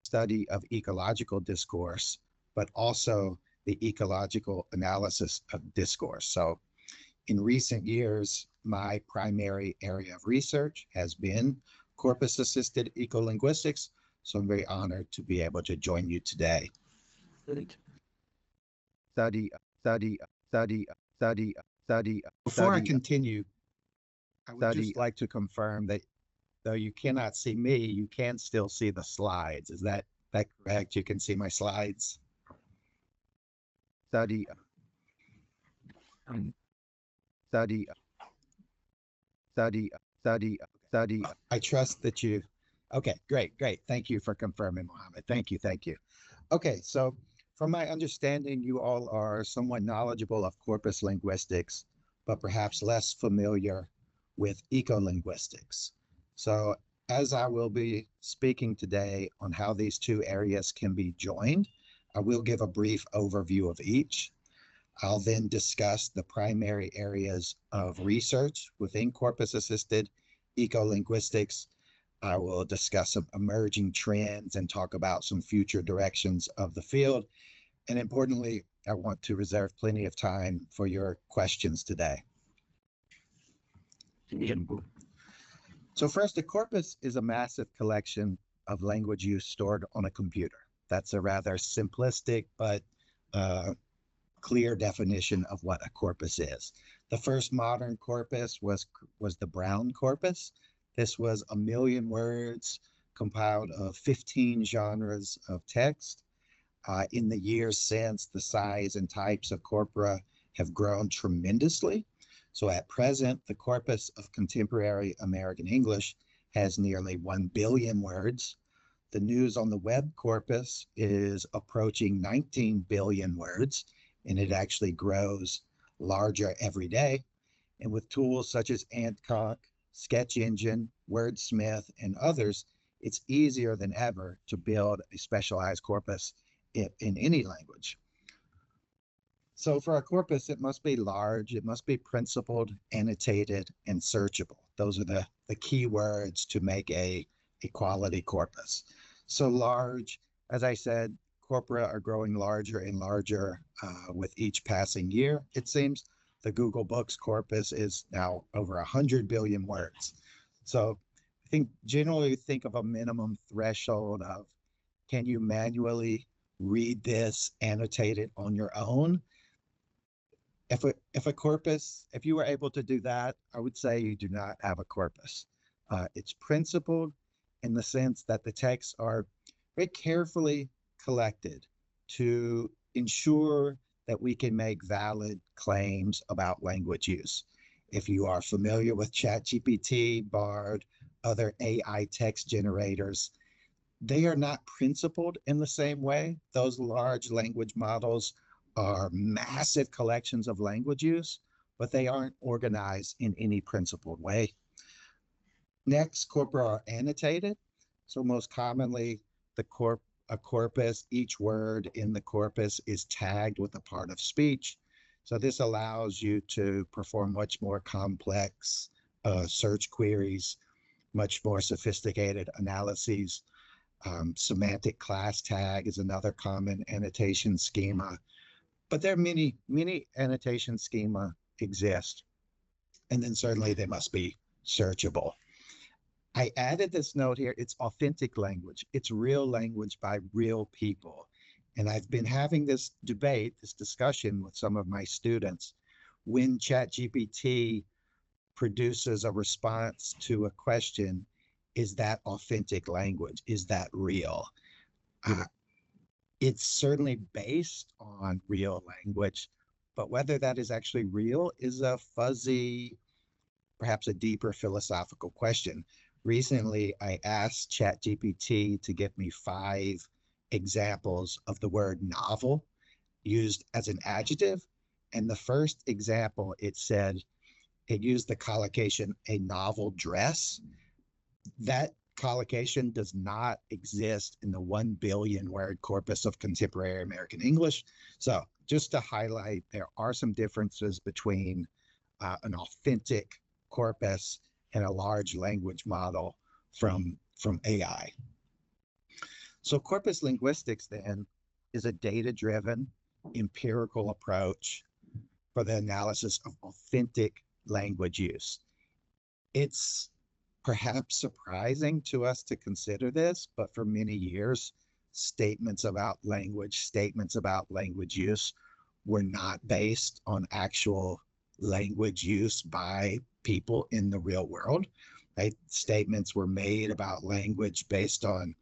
study of ecological discourse, but also the ecological analysis of discourse. So in recent years, my primary area of research has been corpus-assisted ecolinguistics. So I'm very honored to be able to join you today. Study, study, study, study, study. Before I continue, I would just like to confirm that though you cannot see me, you can still see the slides. Is that correct? You can see my slides? Study, study, study, study, study. I trust that you, okay, great. Thank you for confirming, Mohammed. Thank you. Okay, so from my understanding, you all are somewhat knowledgeable of corpus linguistics, but perhaps less familiar with ecolinguistics. So as I will be speaking today on how these two areas can be joined, I will give a brief overview of each. I'll then discuss the primary areas of research within corpus-assisted ecolinguistics. I will discuss some emerging trends and talk about some future directions of the field. And importantly, I want to reserve plenty of time for your questions today. So first, a corpus is a massive collection of language use stored on a computer. That's a rather simplistic but clear definition of what a corpus is. The first modern corpus was the Brown corpus. This was 1 million words compiled of 15 genres of text. In the years since, the size and types of corpora have grown tremendously. So at present, the corpus of contemporary American English has nearly 1 billion words. The news on the web corpus is approaching 19 billion words, and it actually grows larger every day. And with tools such as Antcock, Sketch Engine, Wordsmith, and others, it's easier than ever to build a specialized corpus in any language. So for a corpus, it must be large, it must be principled, annotated, and searchable. Those are the key words to make a quality corpus. So large, as I said, corpora are growing larger and larger with each passing year, it seems. The Google Books corpus is now over 100 billion words. So I generally think of a minimum threshold of, can you manually read this, annotate it on your own? If a corpus, if you were able to do that, I would say you do not have a corpus. It's principled in the sense that the texts are very carefully collected to ensure that we can make valid claims about language use. If you are familiar with ChatGPT, Bard, other AI text generators, they are not principled in the same way. Those large language models are massive collections of language use, but they aren't organized in any principled way. Next, corpora are annotated. So most commonly, a corpus, each word in the corpus is tagged with a part of speech. So this allows you to perform much more complex search queries, much more sophisticated analyses. Semantic class tag is another common annotation schema. But there are many annotation schema exist. And then certainly they must be searchable. I added this note here, it's authentic language. It's real language by real people. And I've been having this debate, this discussion with some of my students. When ChatGPT produces a response to a question, is that authentic language? Is that real? It's certainly based on real language, but whether that is actually real is a fuzzy, perhaps a deeper philosophical question. Recently, I asked ChatGPT to give me 5 examples of the word novel used as an adjective. And the first example, it used the collocation, a novel dress. That collocation does not exist in the 1 billion word corpus of contemporary American English. So just to highlight, there are some differences between an authentic corpus and a large language model from AI. So corpus linguistics then is a data-driven empirical approach for the analysis of authentic language use. It's perhaps surprising to us to consider this, but for many years, statements about language use were not based on actual language use by people in the real world. Right? Statements were made about language based on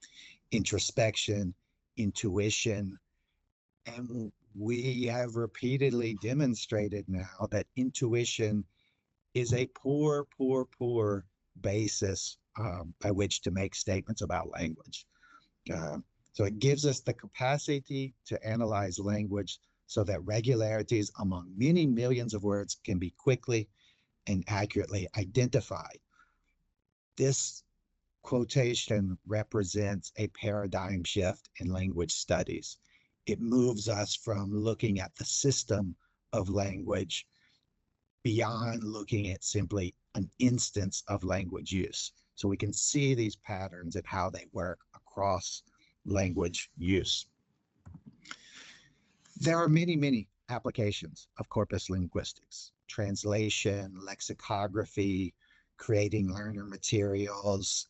introspection, intuition, and we have repeatedly demonstrated now that intuition is a poor basis by which to make statements about language. Uh, so it gives us the capacity to analyze language so that regularities among many millions of words can be quickly and accurately identified. This quotation represents a paradigm shift in language studies. It moves us from looking at the system of language beyond looking at simply an instance of language use. So we can see these patterns and how they work across language use. There are many applications of corpus linguistics: translation, lexicography, creating learner materials.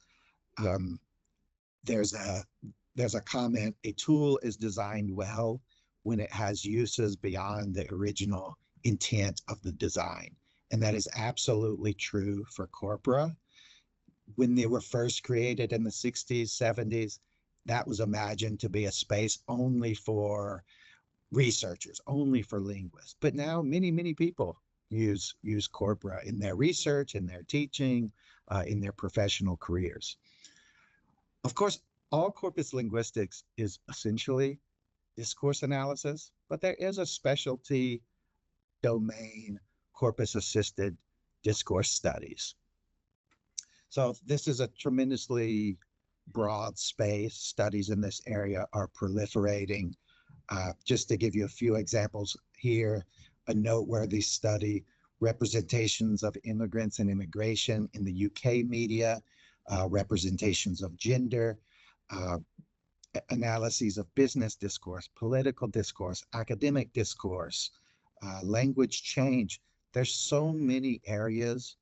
There's a comment: a tool is designed well when it has uses beyond the original intent of the design. And that is absolutely true for corpora. When they were first created in the 60s, 70s, that was imagined to be a space only for researchers, only for linguists. But now many people use corpora in their research, in their teaching, in their professional careers. Of course, all corpus linguistics is essentially discourse analysis, but there is a specialty domain, corpus-assisted discourse studies. So this is a tremendously broad space. Studies in this area are proliferating. Just to give you a few examples here, a noteworthy study: representations of immigrants and immigration in the UK media, representations of gender, analyses of business discourse, political discourse, academic discourse, language change. There's so many areas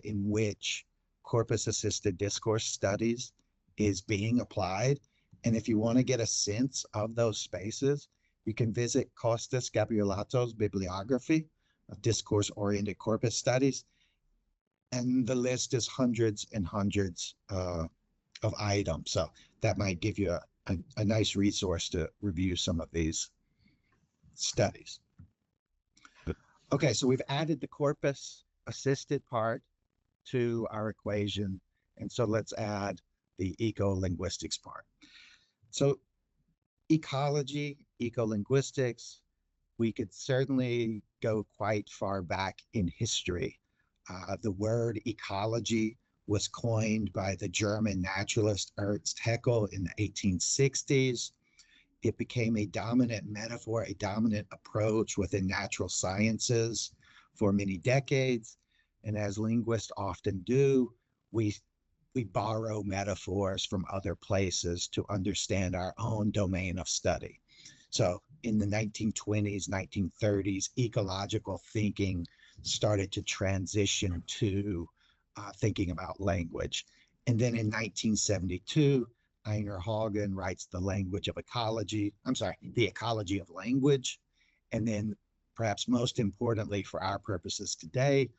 in which corpus-assisted discourse studies is being applied. And if you want to get a sense of those spaces, you can visit Costas Gabrielato's bibliography of discourse-oriented corpus studies. And the list is hundreds and hundreds of items. So that might give you a nice resource to review some of these studies. Okay, so we've added the corpus-assisted part to our equation. And so let's add the ecolinguistics part. So ecology, ecolinguistics, we could certainly go quite far back in history. The word ecology was coined by the German naturalist Ernst Haeckel in the 1860s. It became a dominant metaphor, a dominant approach within natural sciences for many decades. And as linguists often do, we borrow metaphors from other places to understand our own domain of study. So in the 1920s, 1930s, ecological thinking started to transition to thinking about language. And then in 1972, Einar Haugen writes The Ecology of Language. And then perhaps most importantly for our purposes today,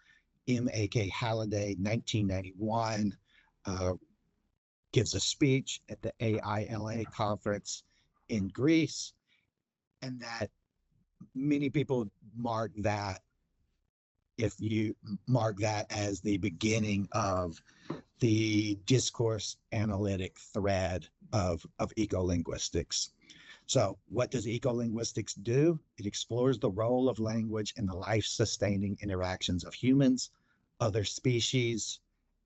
M.A.K. Halliday, 1991, gives a speech at the AILA conference in Greece, and that many people mark that as the beginning of the discourse analytic thread of ecolinguistics. So what does ecolinguistics do? It explores the role of language in the life-sustaining interactions of humans, other species,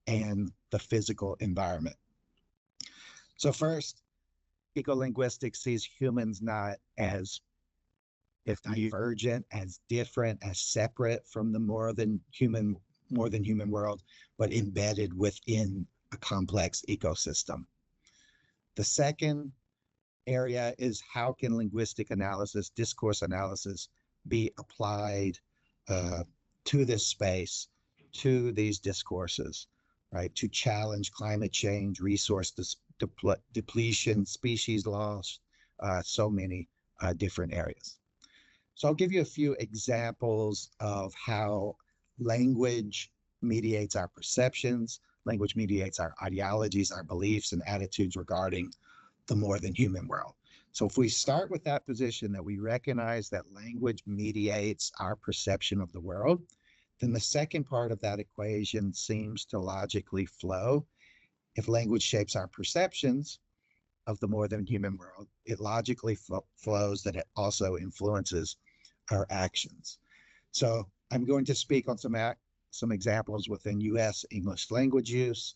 and the physical environment. So first, ecolinguistics sees humans not as divergent, as different, as separate from the more than human world, but embedded within a complex ecosystem. The second, area is how can linguistic analysis, discourse analysis be applied to this space, to these discourses, right? To challenge climate change, resource depletion, species loss, so many different areas. So I'll give you a few examples of how language mediates our perceptions, language mediates our ideologies, our beliefs and attitudes regarding the more than human world. So if we start with that position that we recognize that language mediates our perception of the world, then the second part of that equation seems to logically flow. If language shapes our perceptions of the more than human world, it logically flows that it also influences our actions. So I'm going to speak on some examples within U.S. English language use.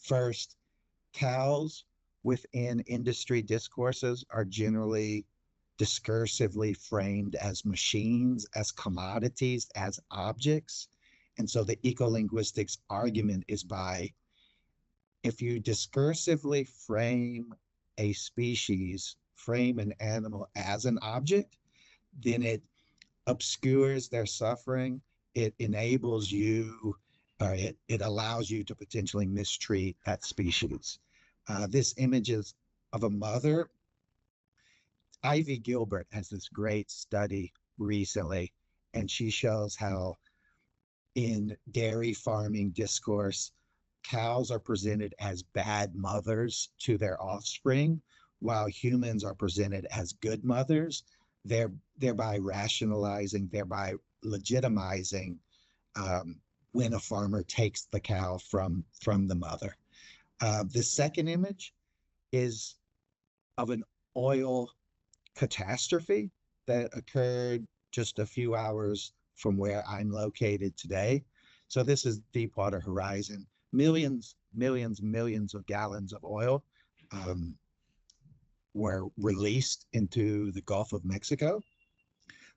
First, cows within industry discourses are generally discursively framed as machines, as commodities, as objects. And so the ecolinguistics argument is if you discursively frame a species, frame an animal as an object, then it obscures their suffering. It enables you, or it allows you to potentially mistreat that species. This image is of a mother. Ivy Gilbert has this great study recently, and she shows how in dairy farming discourse, cows are presented as bad mothers to their offspring, while humans are presented as good mothers, thereby rationalizing, thereby legitimizing when a farmer takes the cow from the mother. The second image is of an oil catastrophe that occurred just a few hours from where I'm located today. So this is Deepwater Horizon. Millions of gallons of oil were released into the Gulf of Mexico.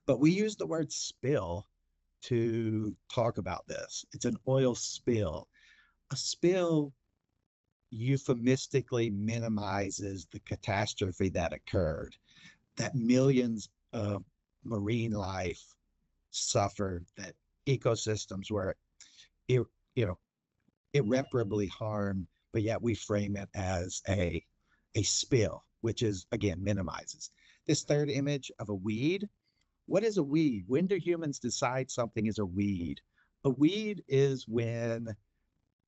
But we use the word spill to talk about this. It's an oil spill. A spill euphemistically minimizes the catastrophe that occurred, that millions of marine life suffered, that ecosystems were, irreparably harmed, but yet we frame it as a spill, which is, again, minimizes. This third image of a weed. What is a weed? When do humans decide something is a weed? A weed is when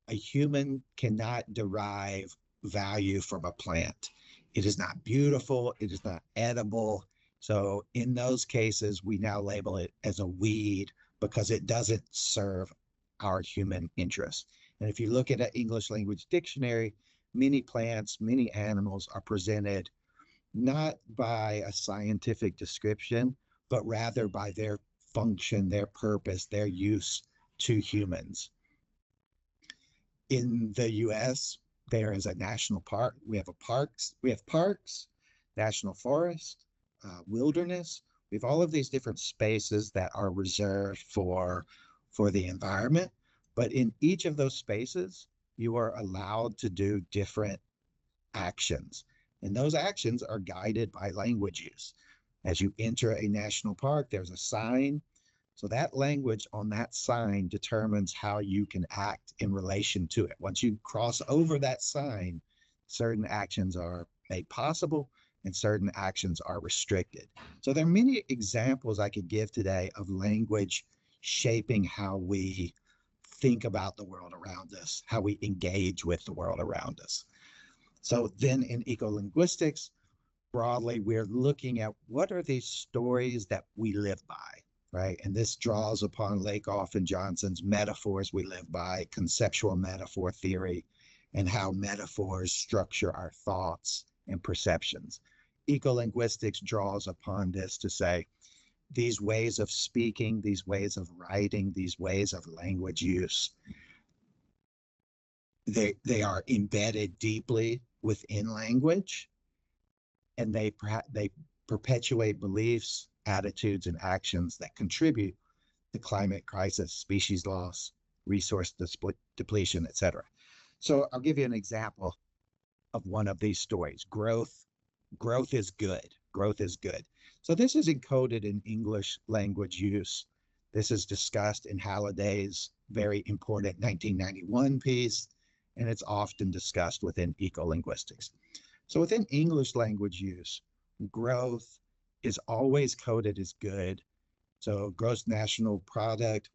a human cannot derive value from a plant. It is not beautiful. It is not edible. So in those cases, we now label it as a weed because it doesn't serve our human interest. And if you look at an English language dictionary, many plants, many animals are presented not by a scientific description, but rather by their function, their purpose, their use to humans. In the US, there is a national park. We have parks, national forest, wilderness. We have all of these different spaces that are reserved for the environment. But in each of those spaces, you are allowed to do different actions. And those actions are guided by language use. As you enter a national park, there's a sign. So that language on that sign determines how you can act in relation to it. Once you cross over that sign, certain actions are made possible and certain actions are restricted. So there are many examples I could give today of language shaping how we think about the world around us, how we engage with the world around us. So then in ecolinguistics, broadly, we're looking at what are these stories that we live by, right? And this draws upon Lakoff and Johnson's metaphors we live by, conceptual metaphor theory, and how metaphors structure our thoughts and perceptions. Ecolinguistics draws upon this to say, these ways of speaking, these ways of writing, these ways of language use, they are embedded deeply within language, and they perpetuate beliefs, attitudes, and actions that contribute to climate crisis, species loss, resource depletion, etc. So I'll give you an example of one of these stories, growth growth is good. Growth is good. So this is encoded in English language use. This is discussed in Halliday's very important 1991 piece, and it's often discussed within ecolinguistics. So within English language use, growth is always coded as good. So gross national product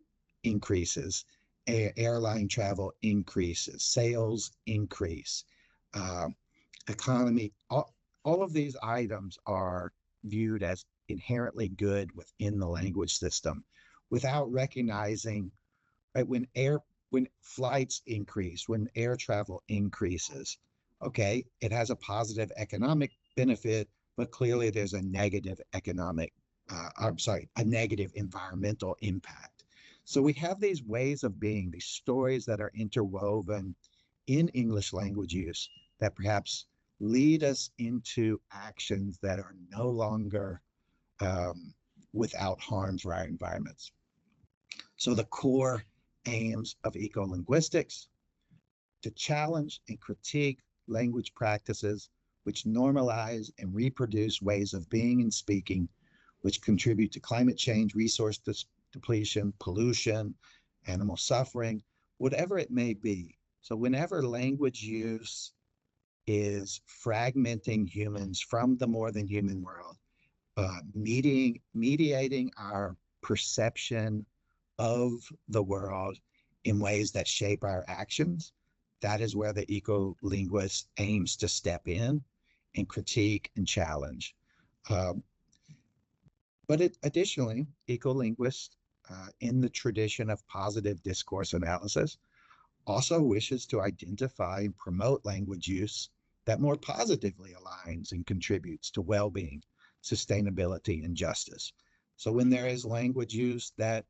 increases, airline travel increases, sales increase, uh, economy, all of these items are viewed as inherently good within the language system without recognizing, right, when flights increase, when air travel increases, okay, it has a positive economic benefit, but clearly there's a negative economic, a negative environmental impact. So we have these ways of being, these stories that are interwoven in English language use that perhaps lead us into actions that are no longer without harm for our environments. So the core aims of ecolinguistics: to challenge and critique language practices which normalize and reproduce ways of being and speaking, which contribute to climate change, resource depletion, pollution, animal suffering, whatever it may be. So whenever language use is fragmenting humans from the more than human world, mediating our perception of the world in ways that shape our actions, that is where the ecolinguist aims to step in and critique and challenge. Additionally, ecolinguists, in the tradition of positive discourse analysis, also wishes to identify and promote language use that more positively aligns and contributes to well-being, sustainability, and justice. So when there is language use that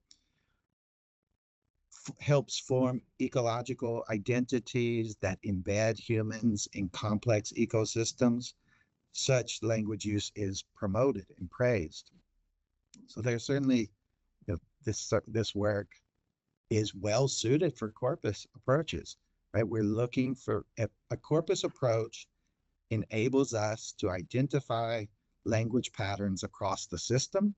helps form ecological identities that embed humans in complex ecosystems, such language use is promoted and praised. So there's certainly, this work is well suited for corpus approaches, right? We're looking for a corpus approach enables us to identify language patterns across the system.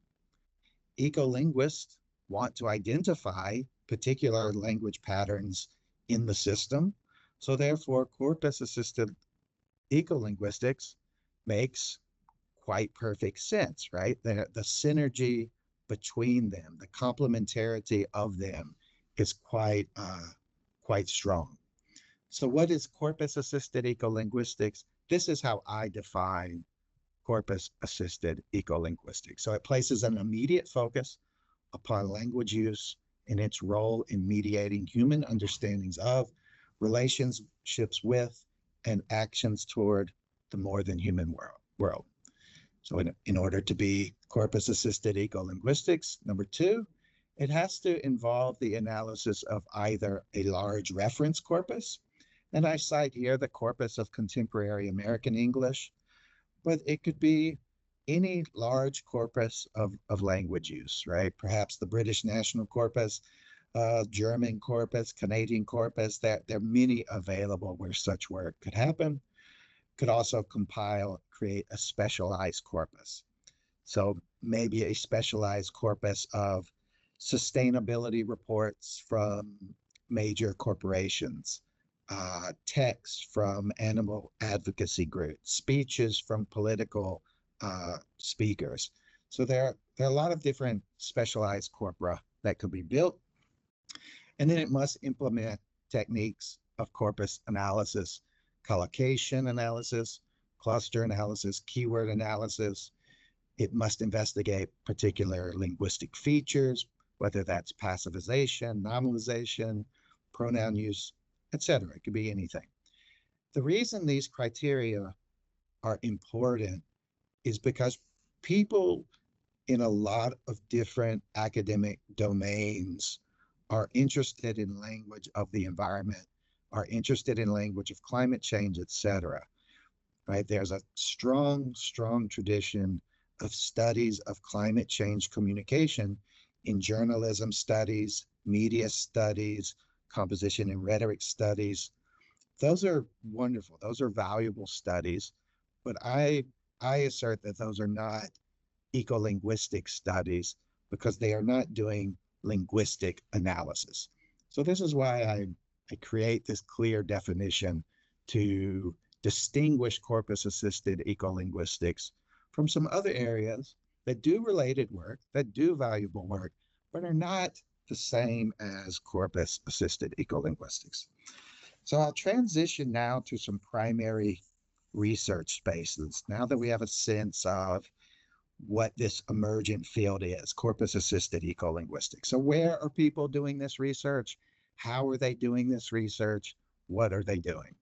Ecolinguists want to identify particular language patterns in the system. So therefore, corpus-assisted ecolinguistics makes quite perfect sense, right? The synergy between them, the complementarity of them is quite strong. So what is corpus-assisted ecolinguistics? This is how I define corpus-assisted ecolinguistics. So it places an immediate focus upon language use and its role in mediating human understandings of, relationships with, and actions toward the more than human world. So in order to be corpus-assisted ecolinguistics, number two, it has to involve the analysis of either a large reference corpus, and I cite here the corpus of contemporary American English, but it could be any large corpus of language use, right? Perhaps the British National Corpus, German corpus, Canadian corpus, there are many available where such work could happen. Could also create a specialized corpus. So maybe a specialized corpus of sustainability reports from major corporations, texts from animal advocacy groups, speeches from political speakers. So there are a lot of different specialized corpora that could be built. And then it must implement techniques of corpus analysis, collocation analysis, cluster analysis, keyword analysis. It must investigate particular linguistic features, whether that's passivization, nominalization, pronoun use, etc. It could be anything. The reason these criteria are important is because people in a lot of different academic domains are interested in language of the environment, are interested in language of climate change, etc. Right? There's a strong tradition of studies of climate change communication in journalism studies, media studies, composition and rhetoric studies. Those are wonderful. Those are valuable studies. But I I assert that those are not ecolinguistic studies because they are not doing linguistic analysis. So this is why I create this clear definition to distinguish corpus-assisted ecolinguistics from some other areas that do related work, that do valuable work, but are not the same as corpus-assisted ecolinguistics. So I'll transition now to some primary research spaces. Now that we have a sense of what this emergent field is, corpus-assisted ecolinguistics. So where are people doing this research? How are they doing this research? What are they doing?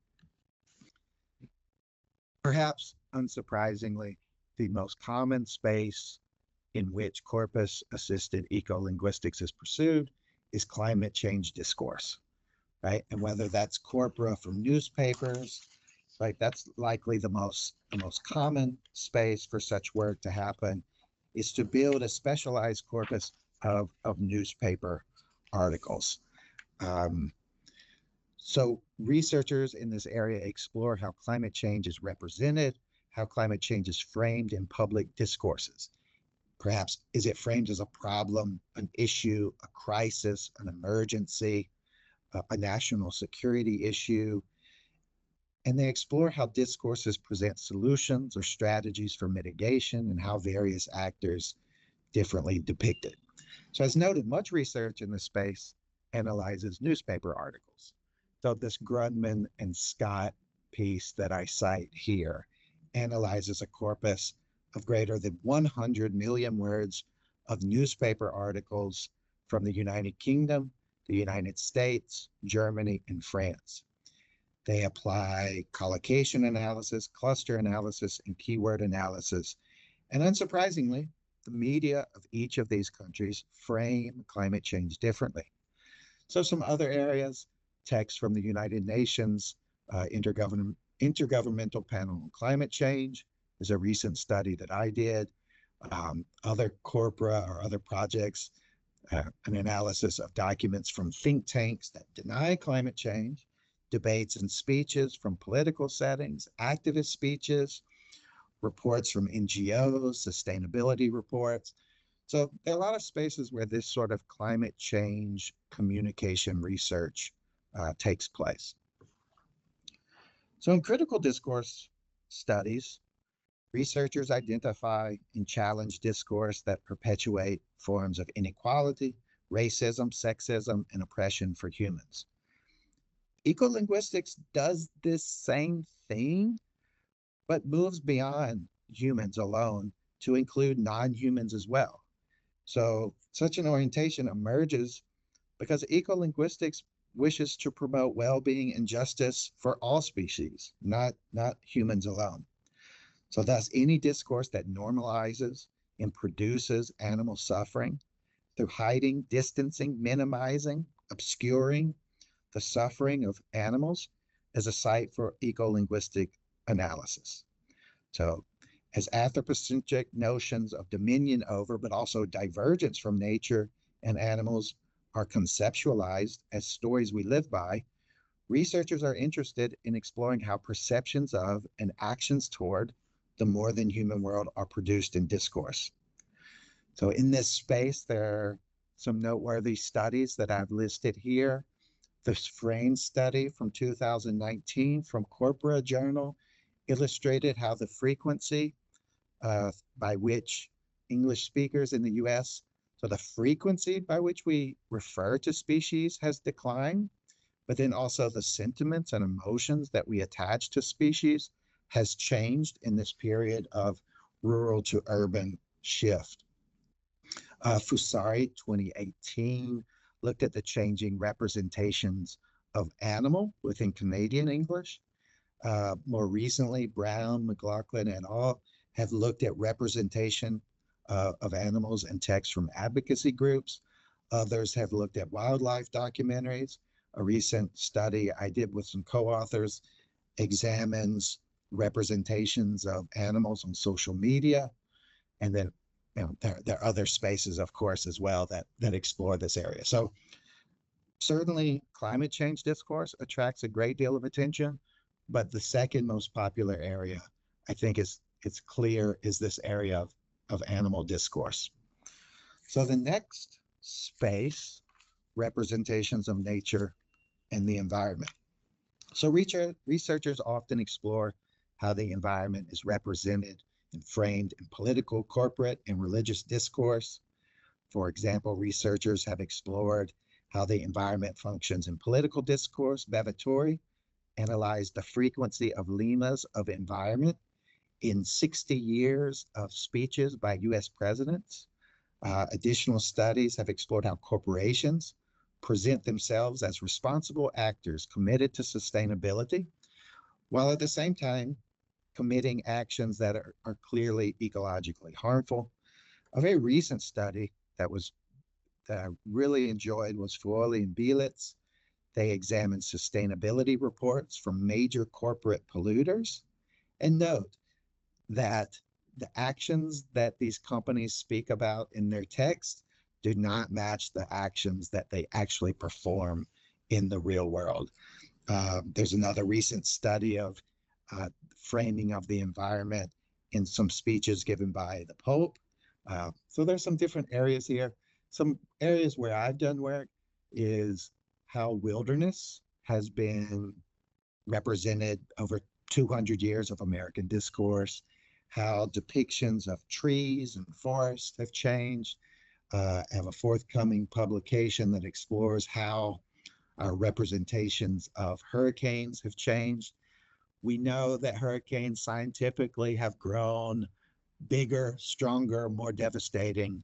Perhaps unsurprisingly, the most common space in which corpus-assisted ecolinguistics is pursued is climate change discourse, right? And whether that's corpora from newspapers, right? That's likely the most common space for such work to happen, is to build a specialized corpus of newspaper articles. So researchers in this area explore how climate change is represented, how climate change is framed in public discourses. Perhaps, is it framed as a problem, an issue, a crisis, an emergency, a national security issue? And they explore how discourses present solutions or strategies for mitigation and how various actors differently depict it. So as noted, much research in this space analyzes newspaper articles. So this Grundman and Scott piece that I cite here analyzes a corpus of greater than 100 million words of newspaper articles from the United Kingdom, the United States, Germany, and France. They apply collocation analysis, cluster analysis, and keyword analysis. And unsurprisingly, the media of each of these countries frame climate change differently. So some other areas, text from the United Nations Intergovernmental Panel on Climate Change is a recent study that I did. Other corpora or other projects, an analysis of documents from think tanks that deny climate change, debates and speeches from political settings, activist speeches, reports from NGOs, sustainability reports. So there are a lot of spaces where this sort of climate change communication research takes place. So in critical discourse studies, researchers identify and challenge discourse that perpetuate forms of inequality, racism, sexism, and oppression for humans. Ecolinguistics does this same thing, but moves beyond humans alone to include non-humans as well. So such an orientation emerges because ecolinguistics wishes to promote well-being and justice for all species, not humans alone. So thus, any discourse that normalizes and produces animal suffering through hiding, distancing, minimizing, obscuring the suffering of animals is a site for ecolinguistic analysis. So as anthropocentric notions of dominion over, but also divergence from nature and animals are conceptualized as stories we live by, researchers are interested in exploring how perceptions of and actions toward the more than human world are produced in discourse. So in this space, there are some noteworthy studies that I've listed here. This frame study from 2019 from Corpora Journal illustrated how the frequency by which English speakers in the US, so the frequency by which we refer to species has declined, but then also the sentiments and emotions that we attach to species has changed in this period of rural to urban shift. Fusari 2018 looked at the changing representations of animal within Canadian English. More recently, Brown, McLaughlin, and all have looked at representation of animals and text from advocacy groups. Others have looked at wildlife documentaries. A recent study I did with some co-authors examines representations of animals on social media. And then there are other spaces, of course, as well that explore this area. So certainly climate change discourse attracts a great deal of attention, but the second most popular area, I think, is it's clear is this area of animal discourse. So the next space, representations of nature and the environment. So researchers often explore how the environment is represented and framed in political, corporate, and religious discourse. For example, researchers have explored how the environment functions in political discourse. Bevatori analyzed the frequency of lemmas of environment in 60 years of speeches by US presidents. Additional studies have explored how corporations present themselves as responsible actors committed to sustainability, while at the same time committing actions that are clearly ecologically harmful. A very recent study that I really enjoyed was Fuoli and Bielitz. They examined sustainability reports from major corporate polluters and note that the actions that these companies speak about in their text do not match the actions that they actually perform in the real world. There's another recent study of framing of the environment in some speeches given by the Pope. So there's some different areas here. Some areas where I've done work is how wilderness has been represented over 200 years of American discourse, how depictions of trees and forests have changed. I have a forthcoming publication that explores how our representations of hurricanes have changed. We know that hurricanes scientifically have grown bigger, stronger, more devastating.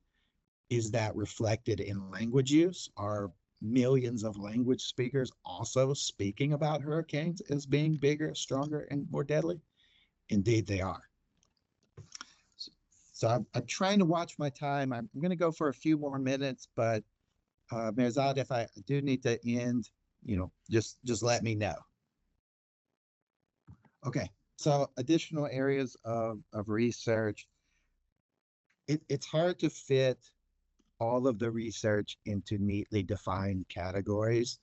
Is that reflected in language use? Are millions of language speakers also speaking about hurricanes as being bigger, stronger, and more deadly? Indeed, they are. So I'm trying to watch my time. I'm going to go for a few more minutes, but Mirzad, if I do need to end, just let me know. Okay, so additional areas of research. It's hard to fit all of the research into neatly defined categories.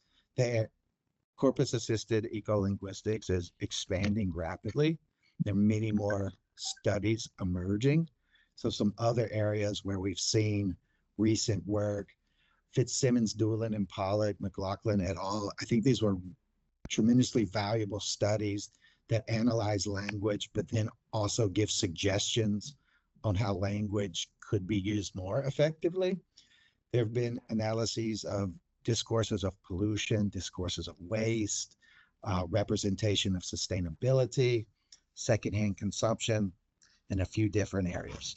Corpus-assisted ecolinguistics is expanding rapidly. There are many more studies emerging. So some other areas where we've seen recent work, Fitzsimmons, Doolin, and Pollack, McLaughlin et al. I think these were tremendously valuable studies that analyze language, but then also give suggestions on how language could be used more effectively. There have been analyses of discourses of pollution, discourses of waste, representation of sustainability, secondhand consumption, and a few different areas.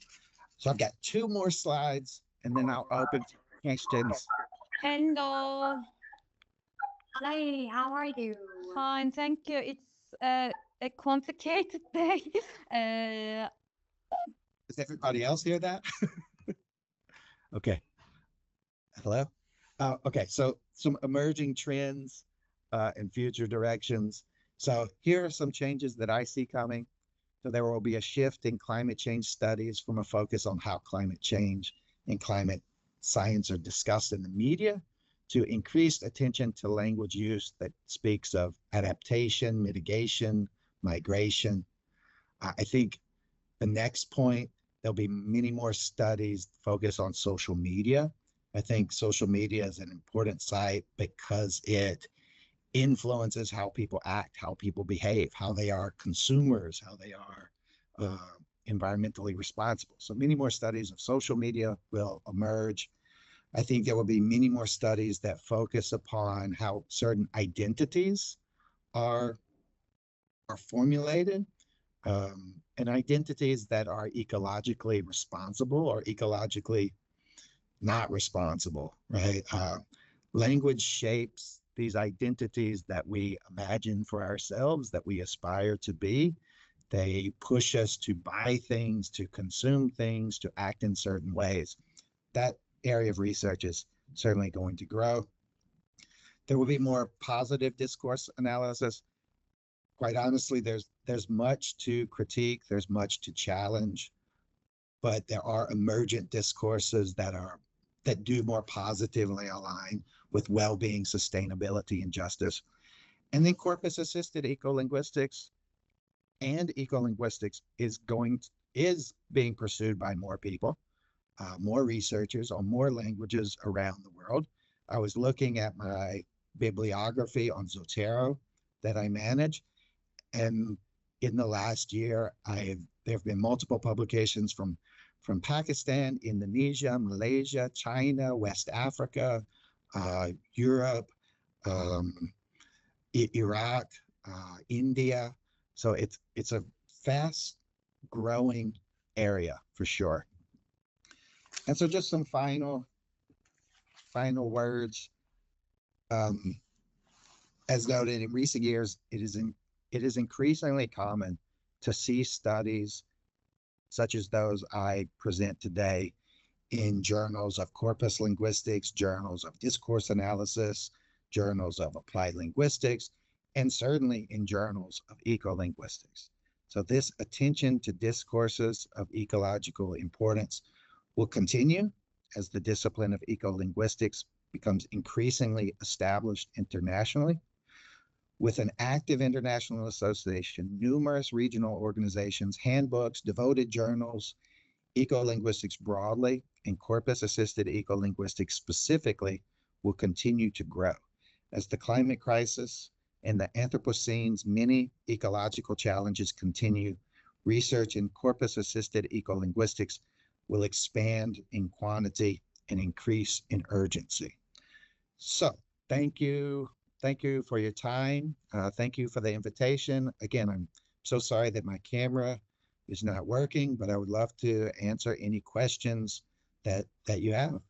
So I've got 2 more slides, and then I'll open to questions. Hello. Hi, how are you? Fine, thank you. It's a complicated day. Does everybody else hear that? Okay. Hello? Okay, so some emerging trends and future directions. So here are some changes that I see coming. So there will be a shift in climate change studies from a focus on how climate change and climate science are discussed in the media to increased attention to language use that speaks of adaptation, mitigation, migration. I think the next point, there'll be many more studies focused on social media. I think social media is an important site because it influences how people act, how people behave, how they are consumers, how they are environmentally responsible. So many more studies of social media will emerge. I think there will be many more studies that focus upon how certain identities are formulated, and identities that are ecologically responsible or ecologically not responsible, right? Language shapes these identities that we imagine for ourselves, that we aspire to be. They push us to buy things, to consume things, to act in certain ways. That area of research is certainly going to grow. There will be more positive discourse analysis. Quite honestly, there's much to critique, there's much to challenge, but there are emergent discourses that do more positively align with well-being, sustainability, and justice. And then corpus-assisted ecolinguistics, and ecolinguistics is being pursued by more people, more researchers on more languages around the world. I was looking at my bibliography on Zotero that I manage, and in the last year, there have been multiple publications from Pakistan, Indonesia, Malaysia, China, West Africa, Europe, um, Iraq, India. So it's a fast growing area for sure. And so just some final words. As noted, in recent years, it is increasingly common to see studies such as those I present today in journals of corpus linguistics, journals of discourse analysis, journals of applied linguistics, and certainly in journals of ecolinguistics. So this attention to discourses of ecological importance will continue as the discipline of ecolinguistics becomes increasingly established internationally. With an active international association, numerous regional organizations, handbooks, devoted journals, ecolinguistics broadly, and corpus-assisted ecolinguistics specifically will continue to grow. As the climate crisis and the Anthropocene's many ecological challenges continue, research in corpus-assisted ecolinguistics will expand in quantity and increase in urgency. So, thank you. Thank you for your time. Thank you for the invitation. Again, I'm so sorry that my camera is not working, but I would love to answer any questions that you have.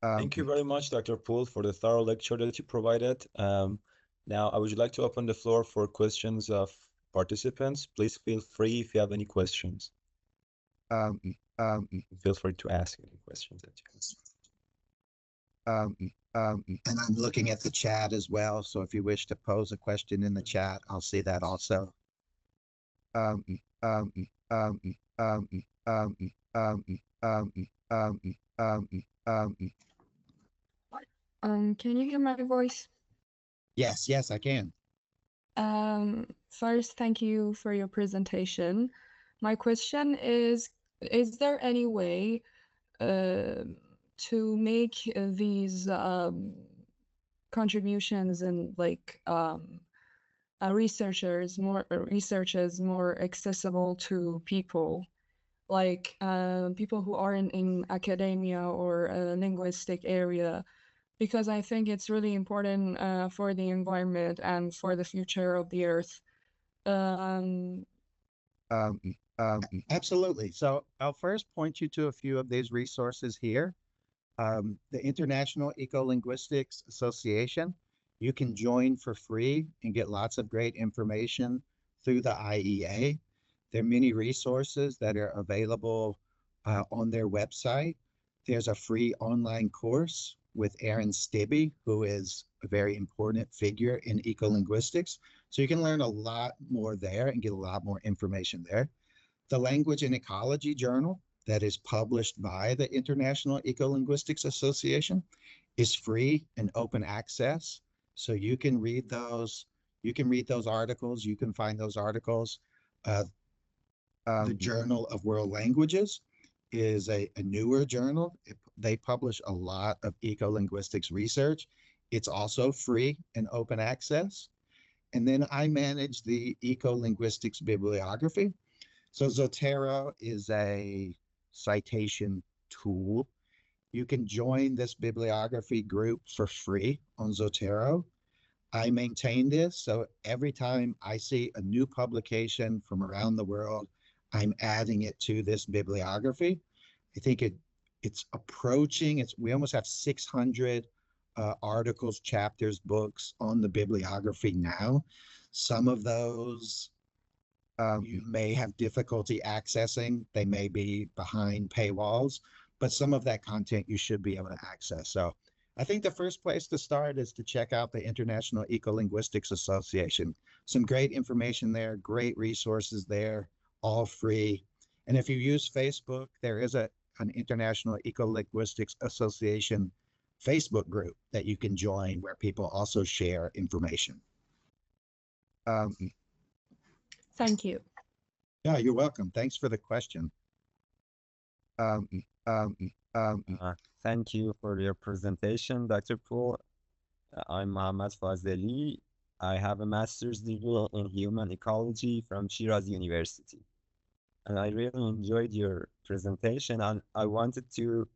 Thank you very much, Dr. Poole, for the thorough lecture that you provided. Now, I would like to open the floor for questions of participants. Please feel free if you have any questions. Feel free to ask any questions that you have. And I'm looking at the chat as well, so if you wish to pose a question in the chat, I'll see that also. Can you hear my voice? Yes, I can. First, thank you for your presentation. My question is there any way to make these contributions and like researchers more accessible to people, like people who are in academia or a linguistic area, because I think it's really important for the environment and for the future of the earth. Absolutely. So I'll first point you to a few of these resources here. The International Ecolinguistics Association, you can join for free and get lots of great information through the IEA. There are many resources that are available on their website. There's a free online course with Aaron Stibbe, who is a very important figure in ecolinguistics. So you can learn a lot more there and get a lot more information there. The Language and Ecology Journal that is published by the International Ecolinguistics Association is free and open access. So you can read those. You can read those articles. You can find those articles. The Journal of World Languages is a newer journal. They publish a lot of ecolinguistics research. It's also free and open access. And then I manage the ecolinguistics bibliography. So Zotero is a citation tool. You can join this bibliography group for free on Zotero. I maintain this, so every time I see a new publication from around the world, I'm adding it to this bibliography. I think it's approaching, we almost have 600 articles, chapters, books on the bibliography now. Some of those you may have difficulty accessing. They may be behind paywalls, but some of that content you should be able to access. So I think the first place to start is to check out the International Ecolinguistics Association. Some great information there, great resources there, all free. And if you use Facebook, there is an International Ecolinguistics Association Facebook group that you can join where people also share information. Thank you. Yeah, you're welcome. Thanks for the question. Thank you for your presentation, Dr. Poole. I'm Mohammad Fazeli. I have a master's degree in human ecology from Shiraz University. And I really enjoyed your presentation, and I wanted to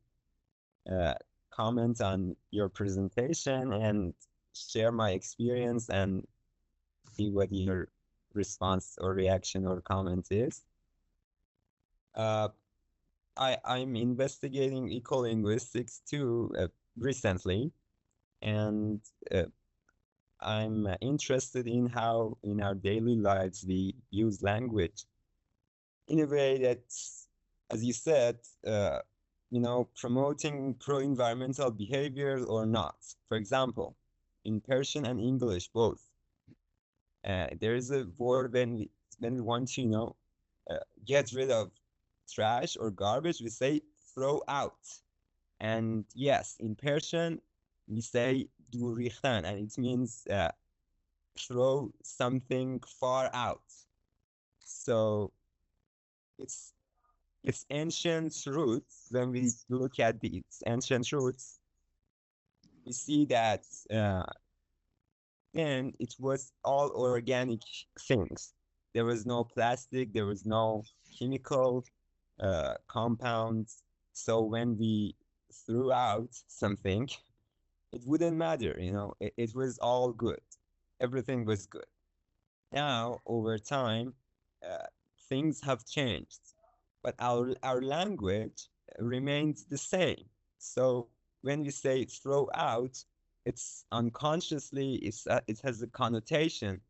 comment on your presentation and share my experience and see what your response or reaction or comment is. I'm investigating ecolinguistics too recently, and I'm interested in how in our daily lives we use language in a way that's, as you said, promoting pro-environmental behavior or not. For example, in Persian and English both, there is a word when we want to, get rid of trash or garbage, we say throw out. And yes, in Persian, we say dur ریختن, and it means throw something far out. So it's ancient roots. When we look at its ancient roots, we see that then it was all organic things. There was no plastic, there was no chemical compounds. So when we threw out something, it wouldn't matter, it was all good. Everything was good. Now, over time, things have changed, but our language remains the same. So when we say throw out, it's unconsciously, it has a connotation.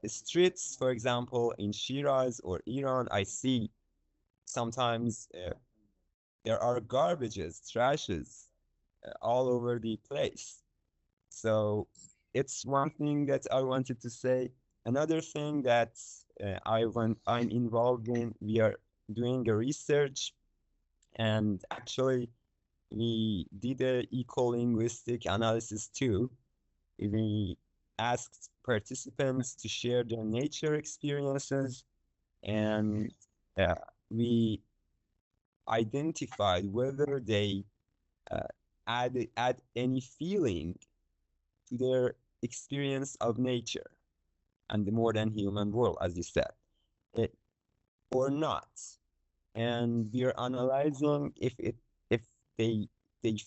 Streets, for example, in Shiraz or Iran, I see sometimes there are garbages, trashes all over the place. So it's one thing that I wanted to say. Another thing that I'm involved in, we are doing a research, and actually we did a ecolinguistic analysis too. We asked participants to share their nature experiences, and we identified whether they add any feeling to their experience of nature and the more than human world, as you said, or not. And we are analyzing if they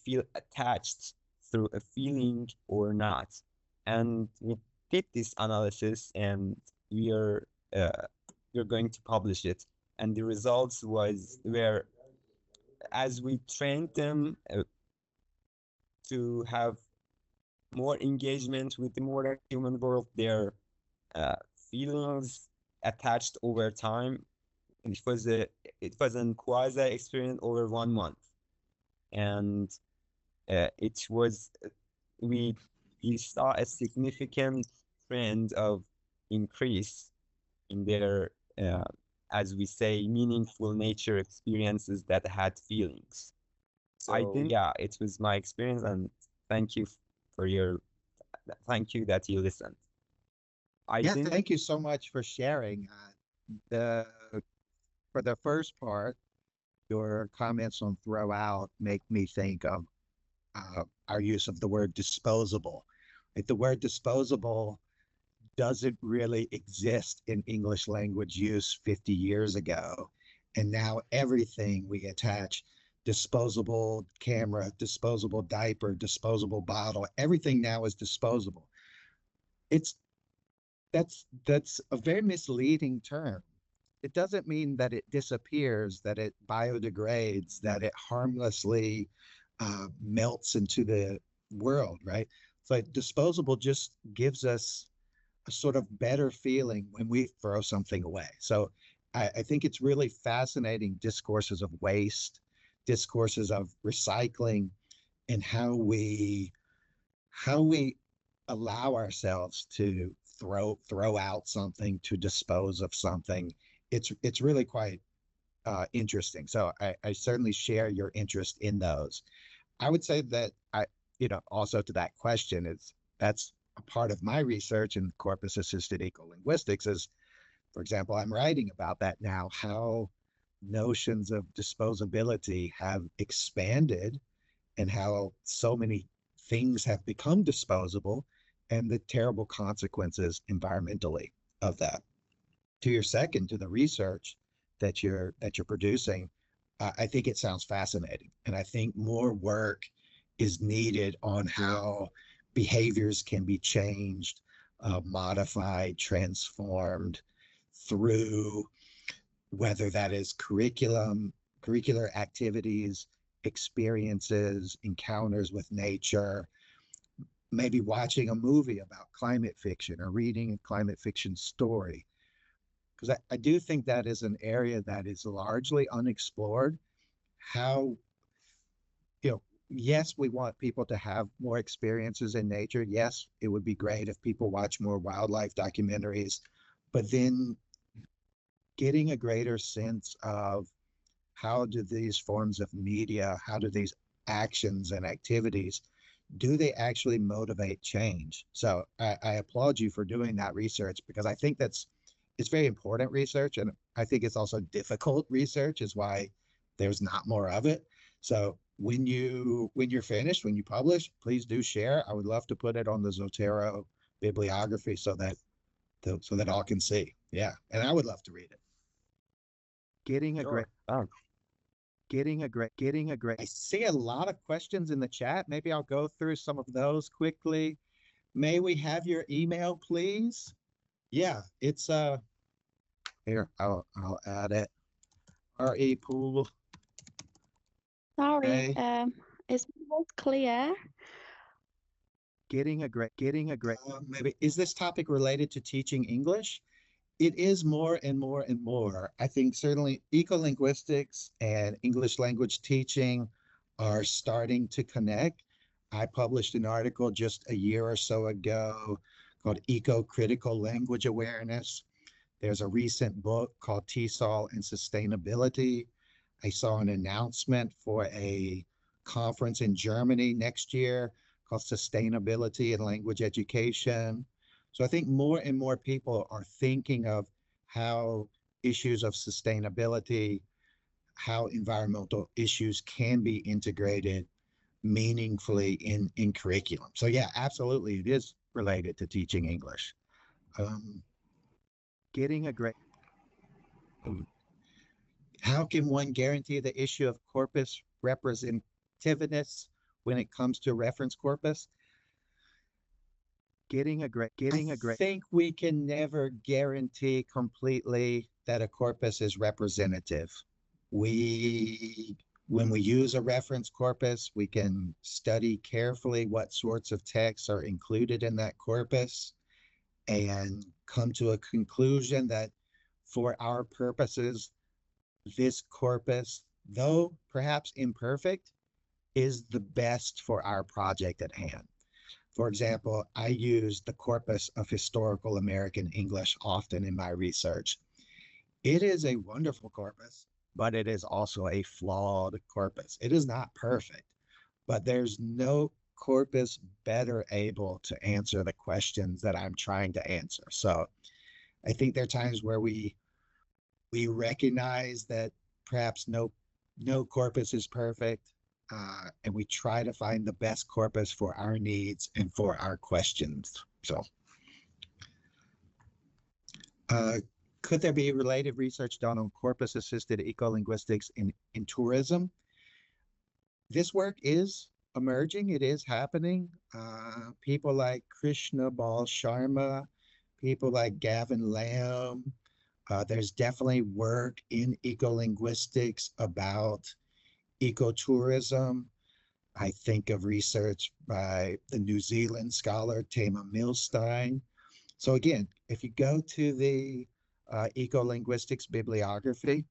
feel attached through a feeling or not. And we did this analysis, and we're going to publish it. And the results were as we trained them to have more engagement with the more human world, their feelings attached over time. It was a quasi experience over 1 month, and it was we saw a significant trend of increase in their as we say, meaningful nature experiences that had feelings. So it was my experience, and thank you that you listened. Thank you so much for sharing. For the first part, your comments on throw out make me think of our use of the word disposable. The word disposable doesn't really exist in English language use 50 years ago. And now everything we attach, disposable camera, disposable diaper, disposable bottle, everything now is disposable. That's a very misleading term. It doesn't mean that it disappears, that it biodegrades, that it harmlessly melts into the world, right? So disposable just gives us a sort of better feeling when we throw something away. So I think it's really fascinating discourses of waste, discourses of recycling, and how we allow ourselves to throw out something, to dispose of something. It's really quite interesting. So I certainly share your interest in those. I would say that also to that question is that's a part of my research in corpus-assisted ecolinguistics is, for example, I'm writing about that now, how notions of disposability have expanded and how so many things have become disposable and the terrible consequences environmentally of that. To the research that you're producing, I think it sounds fascinating, and I think more work is needed on how behaviors can be changed, modified, transformed through whether that is curricular activities, experiences, encounters with nature, maybe watching a movie about climate fiction or reading a climate fiction story. Because I do think that is an area that is largely unexplored. How, yes, we want people to have more experiences in nature. Yes, it would be great if people watch more wildlife documentaries, but then getting a greater sense of how do these forms of media, how do these actions and activities, do they actually motivate change? So I applaud you for doing that research, because I think it's very important research, and I think it's also difficult research, is why there's not more of it. So when you're finished, when you publish, please do share. I would love to put it on the Zotero bibliography so that all can see. Yeah, and I would love to read it. Getting a great. I see a lot of questions in the chat. Maybe I'll go through some of those quickly. May we have your email, please? Yeah, it's here, I'll add it. RE Pool. Sorry, Okay. it's not clear. Maybe is this topic related to teaching English? It is more and more and more. I think certainly ecolinguistics and English language teaching are starting to connect. I published an article just a year or so ago called Eco-Critical Language Awareness. There's a recent book called TESOL and Sustainability. I saw an announcement for a conference in Germany next year called Sustainability in Language Education. So I think more and more people are thinking of how issues of sustainability, how environmental issues can be integrated meaningfully in curriculum. So yeah, absolutely, it is related to teaching English. How can one guarantee the issue of corpus representativeness when it comes to reference corpus? I think we can never guarantee completely that a corpus is representative. When we use a reference corpus, we can study carefully what sorts of texts are included in that corpus and come to a conclusion that for our purposes, this corpus, though perhaps imperfect, is the best for our project at hand. For example, I use the corpus of historical American English often in my research. It is a wonderful corpus, but it is also a flawed corpus. It is not perfect, but there's no corpus better able to answer the questions that I'm trying to answer. So I think there are times where we recognize that perhaps no corpus is perfect, and we try to find the best corpus for our needs and for our questions. So could there be related research done on corpus-assisted ecolinguistics in tourism? This work is emerging, it is happening. People like Krishna Bal Sharma, people like Gavin Lamb, there's definitely work in ecolinguistics about ecotourism. I think of research by the New Zealand scholar Tema Milstein. So again, if you go to the ecolinguistics bibliography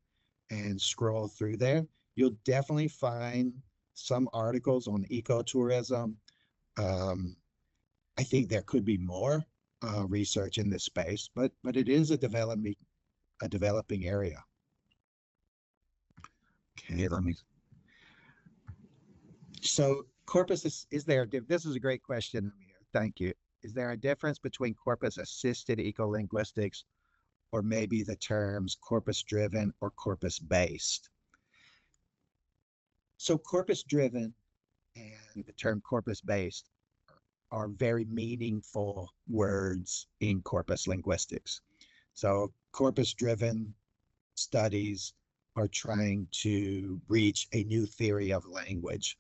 and scroll through there, you'll definitely find some articles on ecotourism. I think there could be more research in this space, but it is a developing area. Okay, So corpus is there, this is a great question, Amir. Thank you. Is there a difference between corpus-assisted ecolinguistics or maybe the terms corpus-driven or corpus-based? So corpus-driven and the term corpus-based are very meaningful words in corpus linguistics. So corpus-driven studies are trying to reach a new theory of language,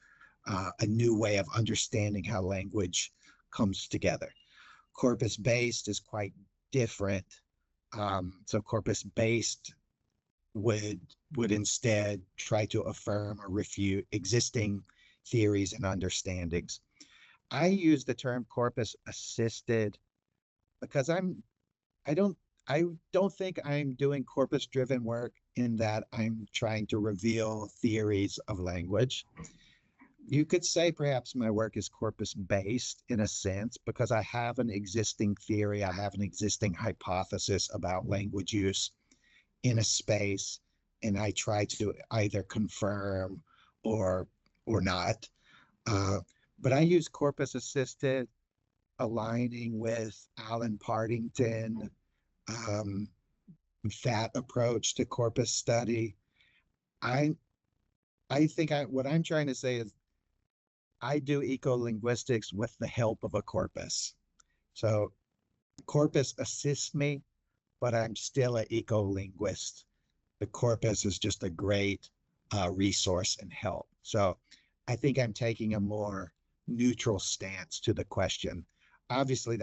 a new way of understanding how language comes together. Corpus-based is quite different. So corpus-based would instead try to affirm or refute existing theories and understandings. I use the term corpus-assisted because I don't think I'm doing corpus-driven work in that I'm trying to reveal theories of language. You could say perhaps my work is corpus-based in a sense because I have an existing theory, I have an existing hypothesis about language use in a space, and I try to either confirm or not. But I use corpus-assisted aligning with Alan Partington, that approach to corpus study. I think what I'm trying to say is I do ecolinguistics with the help of a corpus. So corpus assists me, but I'm still an ecolinguist. The corpus is just a great resource and help. So I think I'm taking a more neutral stance to the question. Obviously,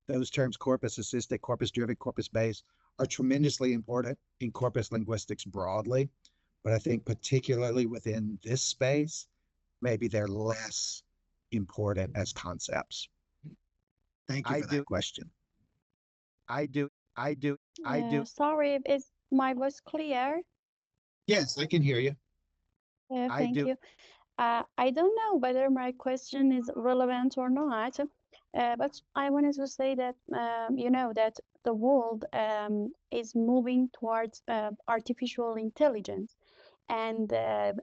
those terms, corpus-assisted, corpus-driven, corpus-based, are tremendously important in corpus linguistics broadly, but I think particularly within this space, maybe they're less important as concepts. Thank you for that question. I do. Sorry, is my voice clear? Yes, I can hear you. Thank you. I don't know whether my question is relevant or not, but I wanted to say that, that the world is moving towards artificial intelligence and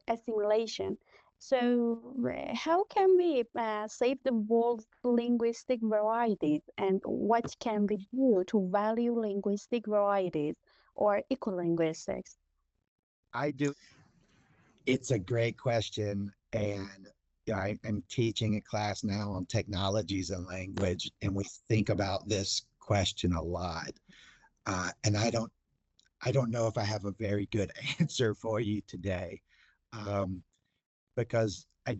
assimilation. So how can we save the world's linguistic varieties, and what can we do to value linguistic varieties or ecolinguistics? It's a great question, and I'm teaching a class now on technologies and language, and we think about this question a lot. And I don't know if I have a very good answer for you today, because I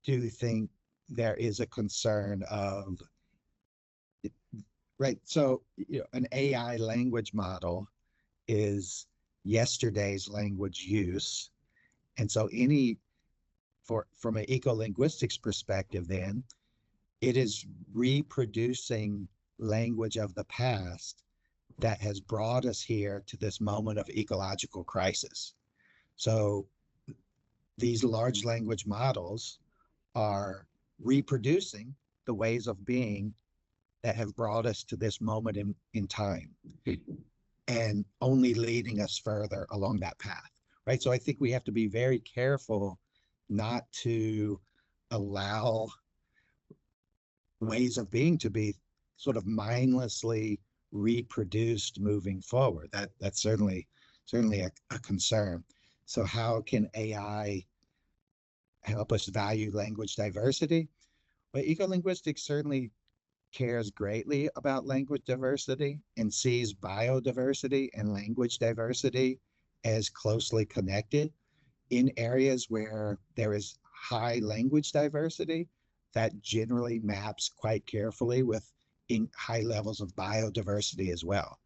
do think there is a concern of, right? So, an AI language model is yesterday's language use. And so from an ecolinguistics perspective, then it is reproducing language of the past that has brought us here to this moment of ecological crisis. So these large language models are reproducing the ways of being that have brought us to this moment in time and only leading us further along that path, right? So I think we have to be very careful not to allow ways of being to be sort of mindlessly reproduced moving forward. That's certainly a concern. So how can AI help us value language diversity? Well, ecolinguistics certainly cares greatly about language diversity and sees biodiversity and language diversity as closely connected. In areas where there is high language diversity, that generally maps quite carefully with high levels of biodiversity as well.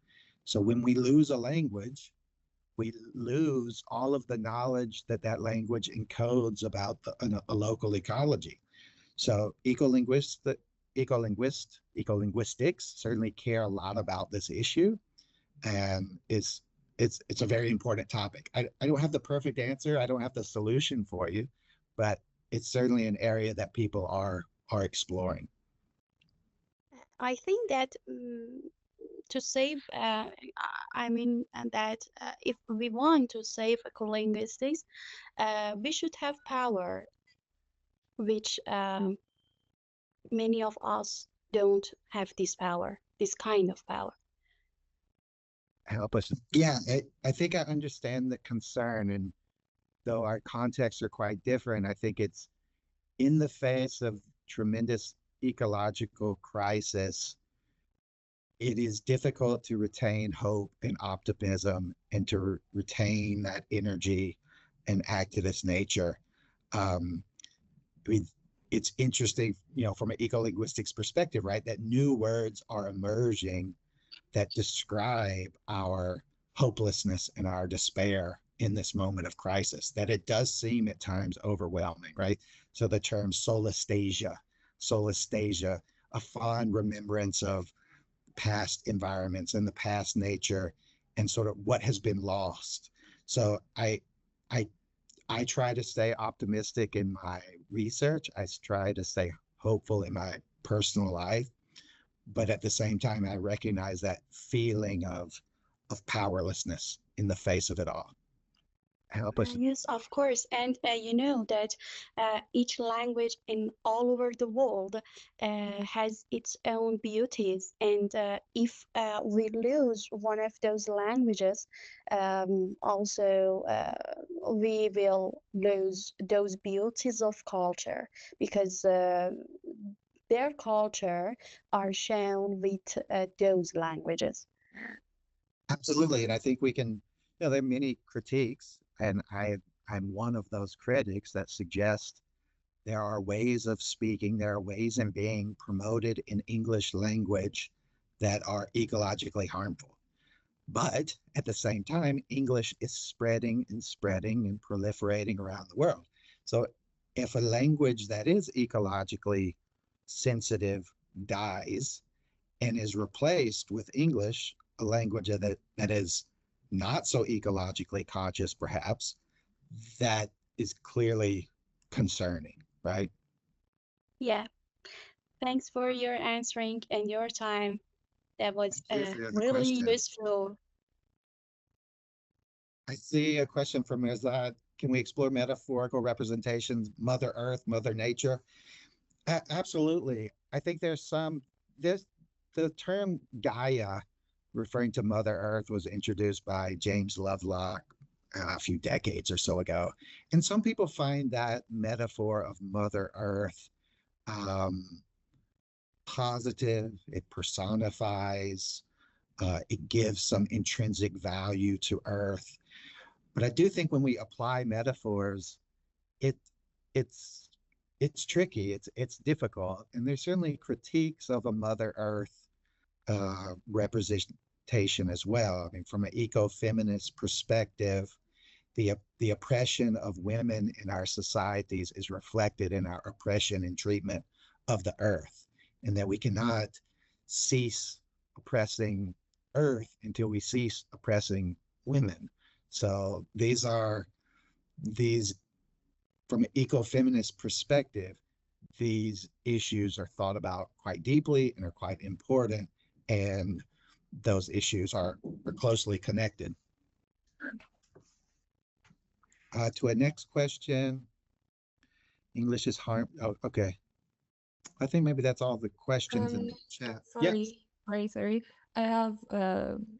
So when we lose a language, we lose all of the knowledge that language encodes about a local ecology. So ecolinguistics certainly care a lot about this issue, and it's a very important topic. I don't have the perfect answer. I don't have the solution for you, but it's certainly an area that people are exploring. I think that to save, that if we want to save ecolinguistics, we should have power which many of us don't have this power, this kind of power. Help us. Yeah, I think I understand the concern, and though our contexts are quite different, I think it's in the face of tremendous ecological crisis, it is difficult to retain hope and optimism and to retain that energy and activist nature. It's interesting, from an ecolinguistics perspective, right, that new words are emerging that describe our hopelessness and our despair in this moment of crisis, that it does seem at times overwhelming, right? So the term solastasia, a fond remembrance of past environments and the past nature and sort of what has been lost. So I try to stay optimistic in my research. I try to stay hopeful in my personal life, but at the same time, I recognize that feeling of powerlessness in the face of it all. Help us. Yes, of course. And you know that each language in all over the world has its own beauties. And if we lose one of those languages, also we will lose those beauties of culture, because their culture are shown with those languages. Absolutely. And I think we can, there are many critiques, and I'm one of those critics that suggest there are ways of speaking, there are ways in being promoted in English language that are ecologically harmful. But at the same time, English is spreading and proliferating around the world. So if a language that is ecologically sensitive dies and is replaced with English, a language that is not so ecologically conscious, perhaps, that is clearly concerning, right? Yeah. Thanks for your answering and your time. That was really useful. I see a question from Mirzad. Can we explore metaphorical representations, Mother Earth, Mother Nature? Absolutely. I think the term Gaia, referring to Mother Earth, was introduced by James Lovelock a few decades or so ago. And some people find that metaphor of Mother Earth positive. It personifies, it gives some intrinsic value to Earth. But I do think when we apply metaphors, it's tricky, it's difficult. And there's certainly critiques of a Mother Earth representation as well. I mean, from an ecofeminist perspective, the oppression of women in our societies is reflected in our oppression and treatment of the earth, and that we cannot cease oppressing earth until we cease oppressing women. So these, from an ecofeminist perspective, these issues are thought about quite deeply and are quite important, and those issues are closely connected. To a next question, English is harm. Oh, okay. I think maybe that's all the questions in the chat. Sorry. I have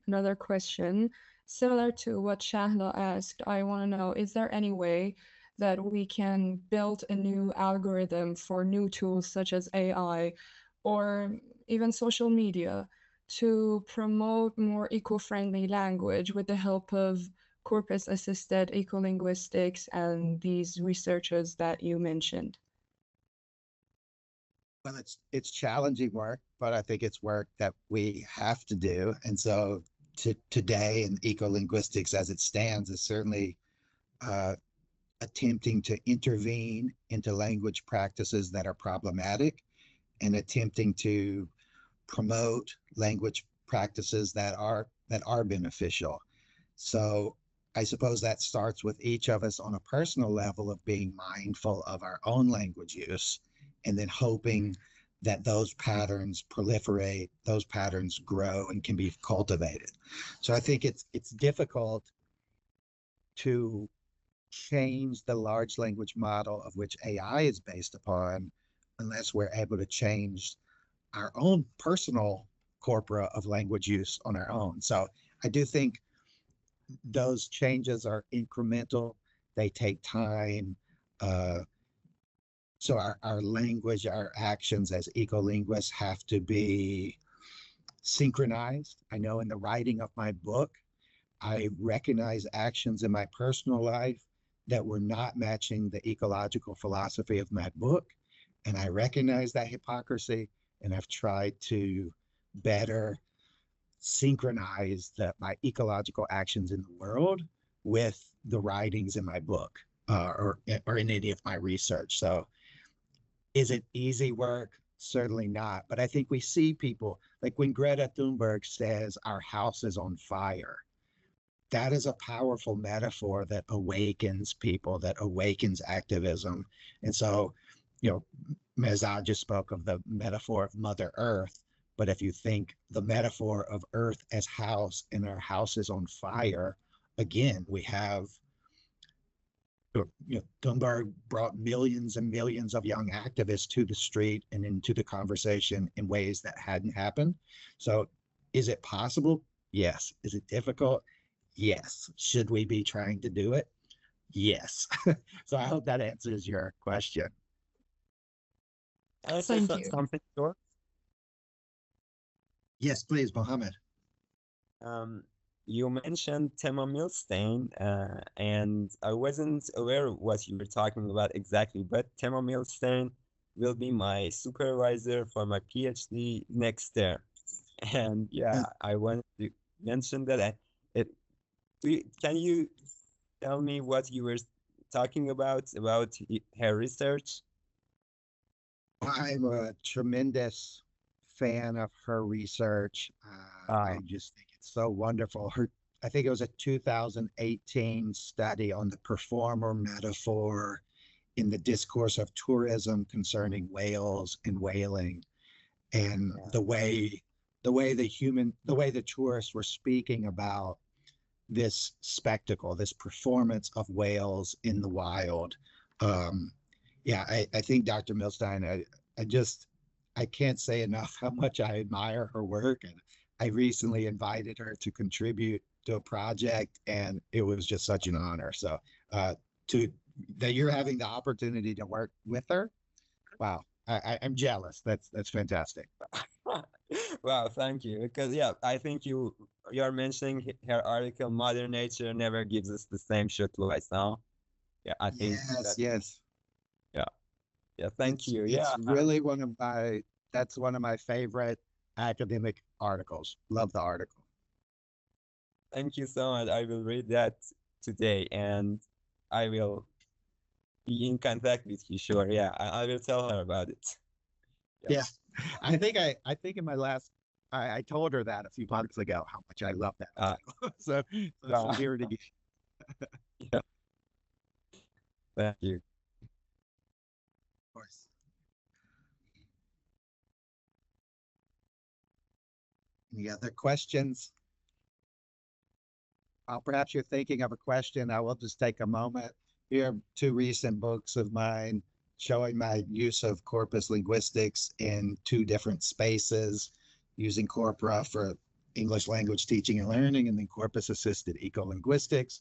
another question. Similar to what Shahla asked, I want to know, is there any way that we can build a new algorithm for new tools such as AI or even social media to promote more eco-friendly language with the help of Corpus-assisted Ecolinguistics and these researchers that you mentioned? Well, it's challenging work, but I think it's work that we have to do. And so today in ecolinguistics as it stands is certainly attempting to intervene into language practices that are problematic and attempting to promote language practices that are beneficial. So I suppose that starts with each of us on a personal level of being mindful of our own language use, and then hoping that those patterns proliferate, those patterns grow and can be cultivated. So I think it's difficult to change the large language model of which AI is based upon unless we're able to change our own personal corpora of language use on our own. So I do think those changes are incremental. They take time. So our language, our actions as ecolinguists have to be synchronized. I know in the writing of my book, I recognize actions in my personal life that were not matching the ecological philosophy of my book. And I recognize that hypocrisy, and I've tried to better synchronize my ecological actions in the world with the writings in my book or in any of my research. So is it easy work? Certainly not. But I think we see people, like when Greta Thunberg says our house is on fire, that is a powerful metaphor that awakens people, that awakens activism. And so, Mezad just spoke of the metaphor of Mother Earth. But if you think the metaphor of Earth as house and our house is on fire, again, we have, Thunberg brought millions and millions of young activists to the street and into the conversation in ways that hadn't happened. So is it possible? Yes. Is it difficult? Yes. Should we be trying to do it? Yes. So I hope that answers your question. Thank you. Something short? Yes, please, Mohammed. You mentioned Tema Milstein, and I wasn't aware of what you were talking about exactly, but Tema Milstein will be my supervisor for my PhD next term. And yeah, I wanted to mention that. Can you tell me what you were talking about her research? I'm a tremendous fan of her research. I just think it's so wonderful. I think it was a 2018 study on the performer metaphor in the discourse of tourism concerning whales and whaling, and the way the tourists were speaking about this spectacle, this performance of whales in the wild. I think Dr. Milstein, I can't say enough how much I admire her work. And I recently invited her to contribute to a project, and it was just such an honor. So that you're having the opportunity to work with her, wow, I'm jealous. That's fantastic. Wow, thank you. Because I think you're mentioning her article, Mother Nature never gives us the same shit twice, no? Yeah, I think yes. Yeah, thank you. It's really that's one of my favorite academic articles. Love the article. Thank you so much. I will read that today, and I will be in contact with you. Sure. Yeah, I will tell her about it. Yeah. I think in my last, I told her that a few months ago, how much I love that article. So here it again. Yeah. Thank you. Of course. Any other questions? Perhaps you're thinking of a question. I will just take a moment. Here are two recent books of mine showing my use of corpus linguistics in two different spaces, using corpora for English language teaching and learning, and then corpus-assisted ecolinguistics.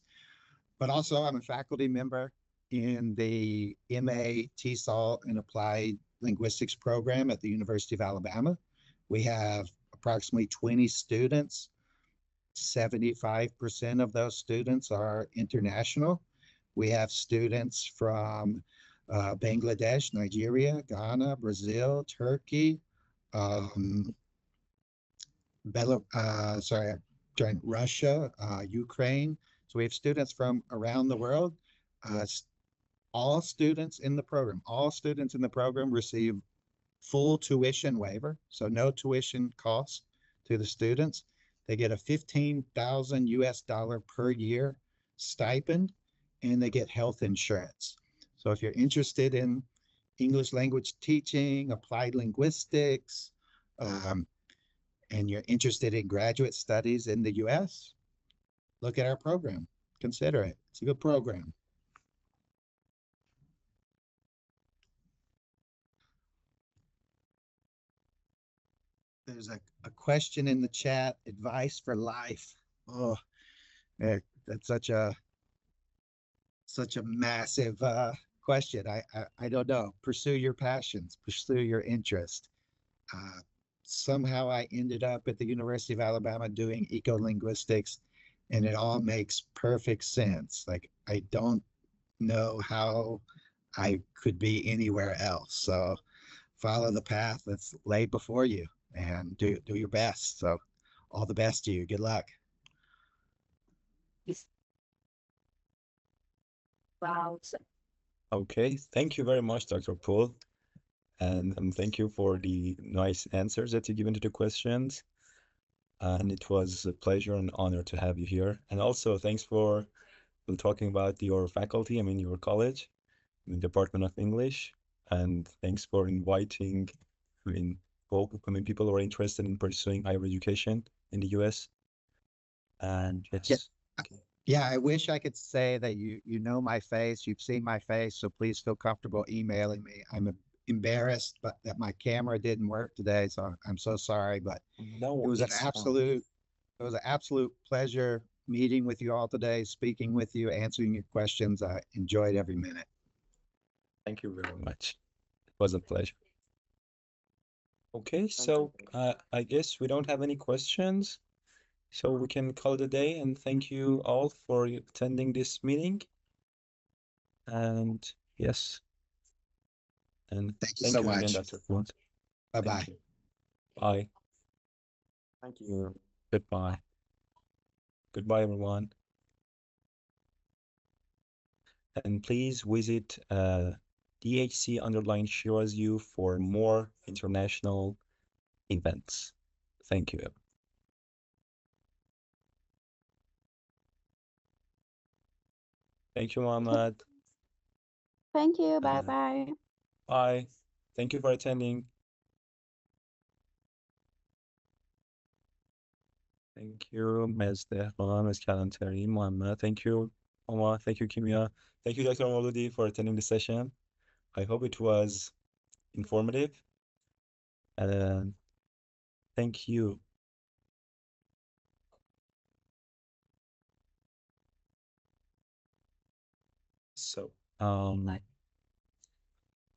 But also I'm a faculty member in the MA TESOL and Applied Linguistics program at the University of Alabama. We have approximately 20 students. 75% of those students are international. We have students from Bangladesh, Nigeria, Ghana, Brazil, Turkey, Russia, Ukraine. So we have students from around the world. All students in the program receive full tuition waiver, so no tuition cost to the students. They get a $15,000 per year stipend, and they get health insurance. So if you're interested in English language teaching, applied linguistics, and you're interested in graduate studies in the US, look at our program. Consider it. It's a good program. There's a question in the chat, advice for life. Oh, that's such a massive question. I don't know. Pursue your passions, pursue your interest. Uh, Somehow I ended up at the University of Alabama doing ecolinguistics, and it all makes perfect sense. Like I don't know how I could be anywhere else. So follow the path that's laid before you and do your best. So all the best to you. Good luck. Wow. Okay, thank you very much, Dr. Poole. And thank you for the nice answers that you given to the questions. And it was a pleasure and honor to have you here. And also thanks for talking about your faculty, your college, the Department of English. And thanks for inviting, I mean, people who are interested in pursuing higher education in the US. And it's Yeah, I wish I could say that you know my face, you've seen my face, so please feel comfortable emailing me. I'm embarrassed, but that my camera didn't work today, so I'm so sorry. But no, it was an it's fine. absolute pleasure meeting with you all today, speaking with you, answering your questions. I enjoyed every minute. Thank you very much. It was a pleasure. Okay, so I guess we don't have any questions, so we can call it a day. And thank you all for attending this meeting. And yes, and Thank you so again, much. Dr. Funt. Bye-bye. Thank you. Bye. Thank you. Goodbye. Goodbye, everyone. And please visit DHC_Shiraz for more international events. Thank you. Thank you, Mohammed. Thank you. Bye-bye. Bye. Thank you for attending. Thank you, Ms. Dehran, Ms. Kalantari, Mohammed. Thank you, Omar. Thank you, Kimia. Thank you, Dr. Mauludi, for attending the session. I hope it was informative. And thank you. So,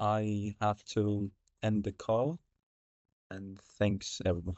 I have to end the call, and thanks, everyone.